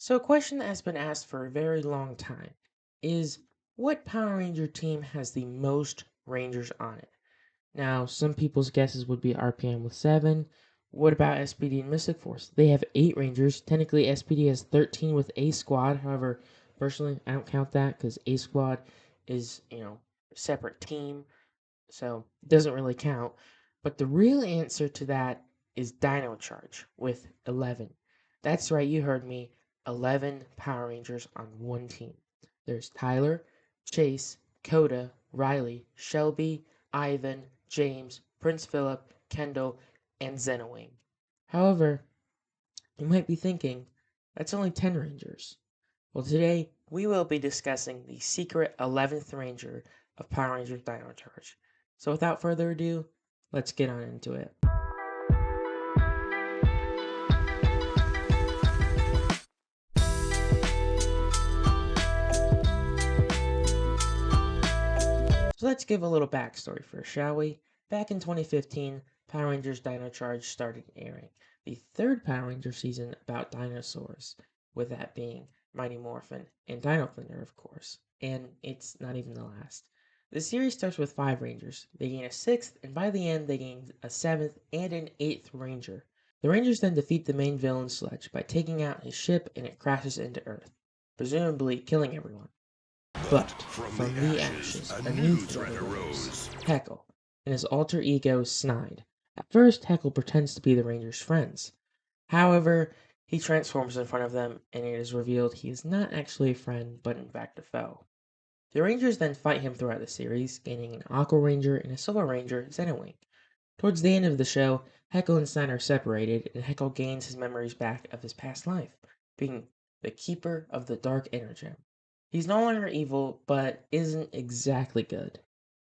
So, a question that has been asked for a very long time is what Power Ranger team has the most Rangers on it? Now, some people's guesses would be RPM with 7. What about SPD and Mystic Force? They have 8 Rangers. Technically, SPD has 13 with A Squad. However, personally, I don't count that because A Squad is, a separate team. So, it doesn't really count. But the real answer to that is Dino Charge with 11. That's right, you heard me. 11 Power Rangers on one team. There's Tyler, Chase, Coda, Riley, Shelby, Ivan, James, Prince Philip, Kendall, and Zenowing. However, you might be thinking, that's only 10 Rangers. Well, today we will be discussing the secret 11th Ranger of Power Rangers Dino Charge. So without further ado, let's get on into it. So let's give a little backstory first, shall we? Back in 2015, Power Rangers Dino Charge started airing, the third Power Ranger season about dinosaurs, with that being Mighty Morphin and Dino Thunder, of course. And it's not even the last. The series starts with 5 Rangers. They gain a sixth, and by the end, they gain a seventh and an eighth Ranger. The Rangers then defeat the main villain Sledge by taking out his ship, and it crashes into Earth, presumably killing everyone. But from the ashes, a new threat arose. Heckle, and his alter ego Snide. At first, Heckle pretends to be the Rangers' friends. However, he transforms in front of them, and it is revealed he is not actually a friend, but in fact a foe. The Rangers then fight him throughout the series, gaining an Aqua Ranger and a Silver Ranger, Zenowing. Towards the end of the show, Heckle and Snide are separated, and Heckle gains his memories back of his past life, being the keeper of the Dark Energem. He's no longer evil, but isn't exactly good.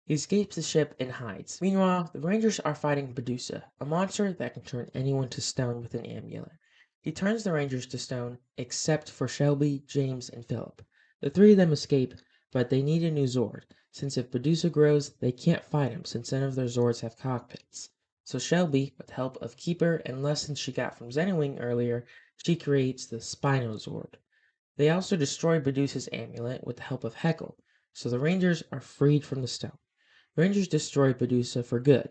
He escapes the ship and hides. Meanwhile, the Rangers are fighting Medusa, a monster that can turn anyone to stone with an amulet. He turns the Rangers to stone, except for Shelby, James, and Philip. The three of them escape, but they need a new Zord, since if Medusa grows, they can't fight him since none of their Zords have cockpits. So Shelby, with the help of Keeper and lessons she got from Zenowing earlier, she creates the Spinozord. They also destroy Medusa's amulet with the help of Heckle, so the Rangers are freed from the stone. The Rangers destroy Medusa for good,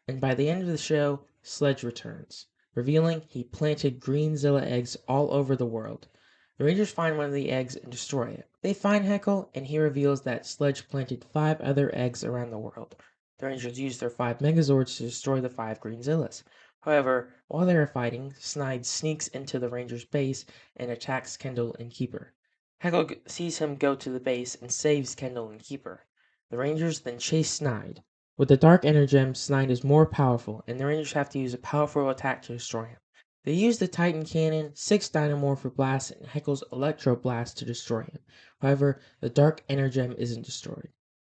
and by the end of the show, Sledge returns, revealing he planted Greenzilla eggs all over the world. The Rangers find one of the eggs and destroy it. They find Heckle, and he reveals that Sledge planted 5 other eggs around the world. The Rangers use their 5 Megazords to destroy the 5 Greenzillas. However, while they are fighting, Snide sneaks into the Rangers' base and attacks Kendall and Keeper. Heckle sees him go to the base and saves Kendall and Keeper. The Rangers then chase Snide. With the Dark Energem, Snide is more powerful, and the Rangers have to use a powerful attack to destroy him. They use the Titan Cannon, 6 Dynamorphic Blasts, and Heckle's Electro Blast to destroy him. However, the Dark Energem isn't destroyed.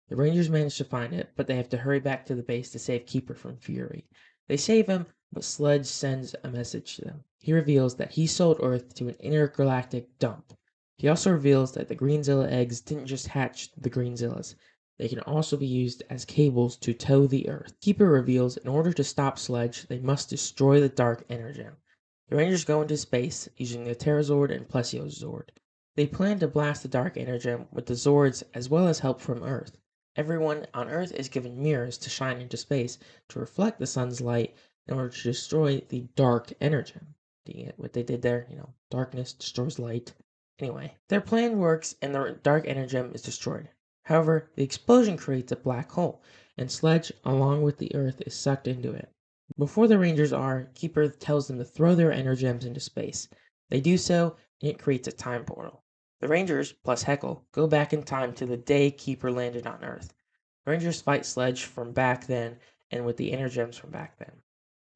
The Rangers manage to find it, but they have to hurry back to the base to save Keeper from Fury. They save him, but Sledge sends a message to them. He reveals that he sold Earth to an intergalactic dump. He also reveals that the Greenzilla eggs didn't just hatch the Greenzillas. They can also be used as cables to tow the Earth. Keeper reveals in order to stop Sledge, they must destroy the Dark Energem. The Rangers go into space using the Terrazord and Plesio's Zord. They plan to blast the Dark Energem with the Zords as well as help from Earth. Everyone on Earth is given mirrors to shine into space to reflect the sun's light in order to destroy the Dark Energem. Do you get what they did there? Darkness destroys light. Anyway, their plan works and the Dark Energem is destroyed. However, the explosion creates a black hole, and Sledge, along with the Earth, is sucked into it. Before the Rangers are, Keeper tells them to throw their Energems into space. They do so, and it creates a time portal. The Rangers, plus Heckle, go back in time to the day Keeper landed on Earth. The Rangers fight Sledge from back then and with the Energems from back then.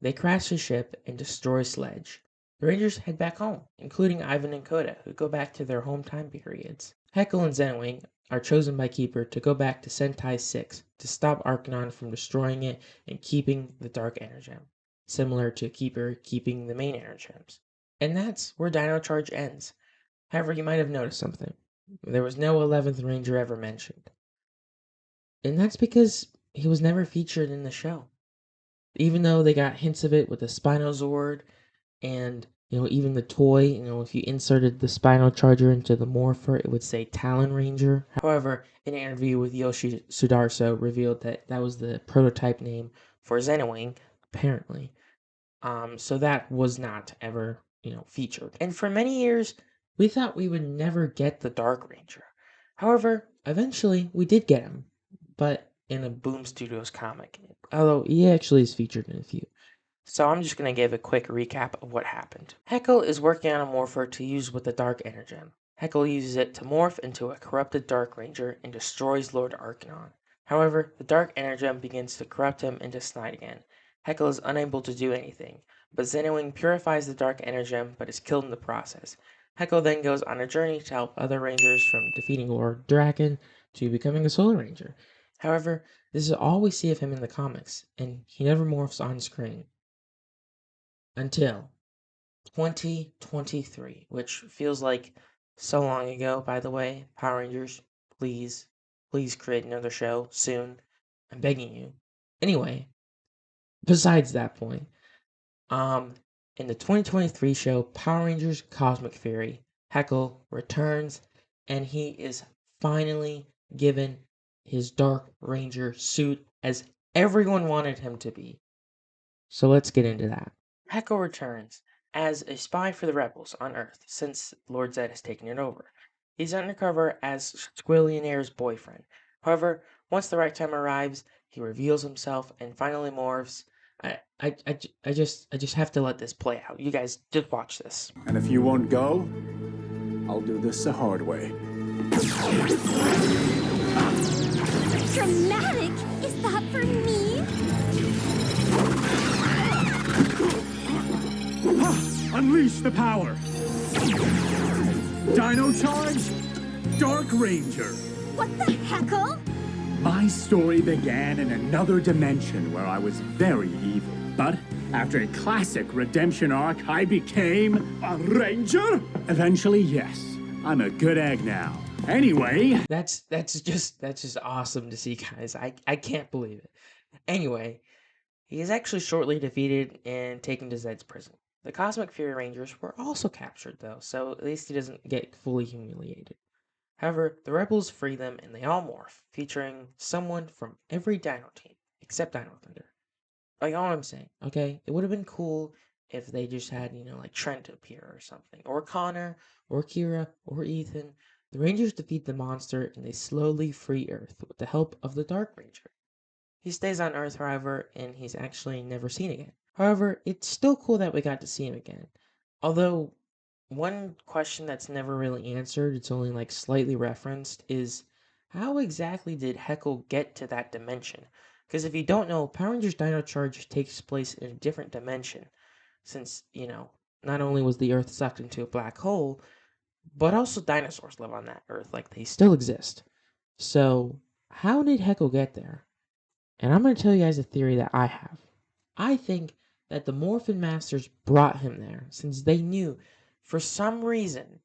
They crash his ship and destroy Sledge. The Rangers head back home, including Ivan and Coda, who go back to their home time periods. Heckle and Zenowing are chosen by Keeper to go back to Sentai 6 to stop Arcanon from destroying it and keeping the Dark Energem, similar to Keeper keeping the main Energems. And that's where Dino Charge ends. However, you might have noticed something. There was no 11th Ranger ever mentioned. And that's because he was never featured in the show. Even though they got hints of it with the Spinozord and Even the toy, if you inserted the spinal charger into the morpher, it would say Talon Ranger. However, an interview with Yoshi Sudarso revealed that that was the prototype name for Zenowing, apparently. So that was not ever, featured. And for many years, we thought we would never get the Dark Ranger. However, eventually we did get him, but in a Boom Studios comic. Although he actually is featured in a few. So I'm just going to give a quick recap of what happened. Heckle is working on a morpher to use with the Dark Energem. Heckle uses it to morph into a corrupted Dark Ranger and destroys Lord Arcanon. However, the Dark Energem begins to corrupt him into Snide again. Heckle is unable to do anything, but Zenowing purifies the Dark Energem but is killed in the process. Heckle then goes on a journey to help other Rangers from defeating Lord Draken to becoming a Solar Ranger. However, this is all we see of him in the comics, and he never morphs on screen until 2023, which feels like so long ago, by the way. Power Rangers, please, please create another show soon. I'm begging you. Anyway, besides that point, in the 2023 show, Power Rangers Cosmic Fury, Heckle returns and he is finally given his Dark Ranger suit as everyone wanted him to be. So let's get into that. Heckle returns as a spy for the rebels on Earth since Lord Zed has taken it over. He's undercover as Squillionaire's boyfriend. However, once the right time arrives, he reveals himself and finally morphs. I just have to let this play out. You guys just watch this. And if you won't go, I'll do this the hard way. Dramatic? Is that for me? Unleash the power! Dino Charge, Dark Ranger. What the heckle? My story began in another dimension where I was very evil. But after a classic redemption arc, I became a ranger? Eventually, yes. I'm a good egg now. Anyway... That's just awesome to see, guys. I can't believe it. Anyway, he is actually shortly defeated and taken to Zed's prison. The Cosmic Fury Rangers were also captured, though, so at least he doesn't get fully humiliated. However, the rebels free them and they all morph, featuring someone from every Dino team, except Dino Thunder. Like, all I'm saying, okay? It would have been cool if they just had, like Trent appear or something, or Connor, or Kira, or Ethan. The Rangers defeat the monster and they slowly free Earth with the help of the Dark Ranger. He stays on Earth, however, and he's actually never seen again. However, it's still cool that we got to see him again. Although, one question that's never really answered, it's only like slightly referenced, is how exactly did Heckle get to that dimension? Because if you don't know, Power Rangers Dino Charge takes place in a different dimension. Since, not only was the Earth sucked into a black hole, but also dinosaurs live on that Earth, like they still exist. So, how did Heckle get there? And I'm going to tell you guys a theory that I have. I think that the Morphin Masters brought him there since they knew, for some reason,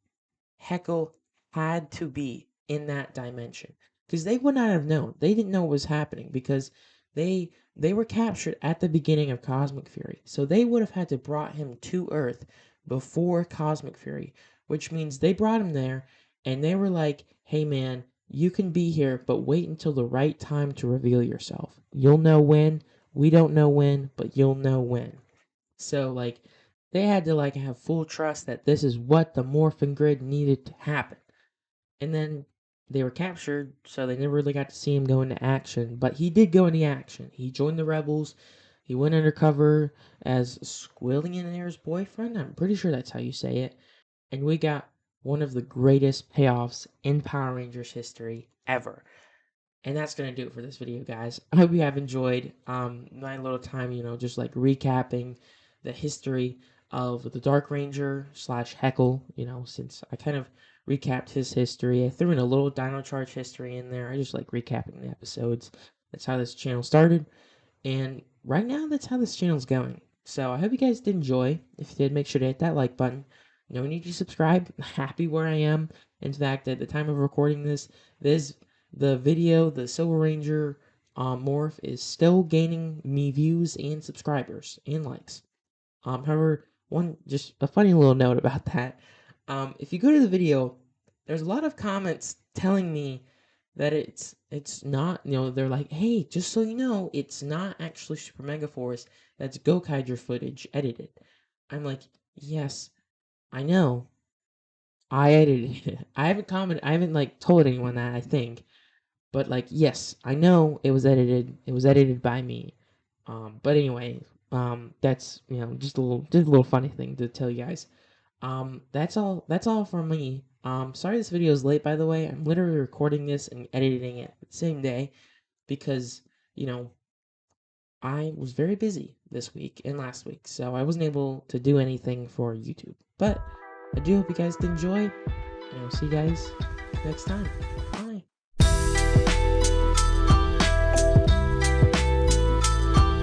Heckle had to be in that dimension. Because they would not have known. They didn't know what was happening because they were captured at the beginning of Cosmic Fury. So they would have had to brought him to Earth before Cosmic Fury, which means they brought him there and they were like, hey man, you can be here, but wait until the right time to reveal yourself. You'll know when. We don't know when, but you'll know when. So, like, they had to, like, have full trust that this is what the morphin grid needed to happen. And then they were captured, so they never really got to see him go into action. But he did go into action. He joined the rebels. He went undercover as Squillionaire's boyfriend. I'm pretty sure that's how you say it. And we got one of the greatest payoffs in Power Rangers history ever. And that's going to do it for this video, guys. I hope you have enjoyed my little time, just like recapping the history of the Dark Ranger / Heckle, since I kind of recapped his history. I threw in a little Dino Charge history in there. I just like recapping the episodes. That's how this channel started. And right now, that's how this channel's going. So I hope you guys did enjoy. If you did, make sure to hit that like button. No need to subscribe. I'm happy where I am. In fact, at the time of recording this, the video, the Silver Ranger morph is still gaining me views and subscribers and likes. However, just a funny little note about that. If you go to the video, there's a lot of comments telling me that it's not, they're like, hey, just so you know, it's not actually Super Mega Force. That's Gokaiger footage edited. I'm like, yes, I know. I edited it. I haven't commented. I haven't like told anyone that. I think, but like, yes, I know it was edited. It was edited by me. But anyway, that's just a little funny thing to tell you guys. That's all. That's all from me. Sorry this video is late. By the way, I'm literally recording this and editing it the same day because you know I was very busy this week and last week, so I wasn't able to do anything for YouTube. But I do hope you guys did enjoy, and I'll see you guys next time.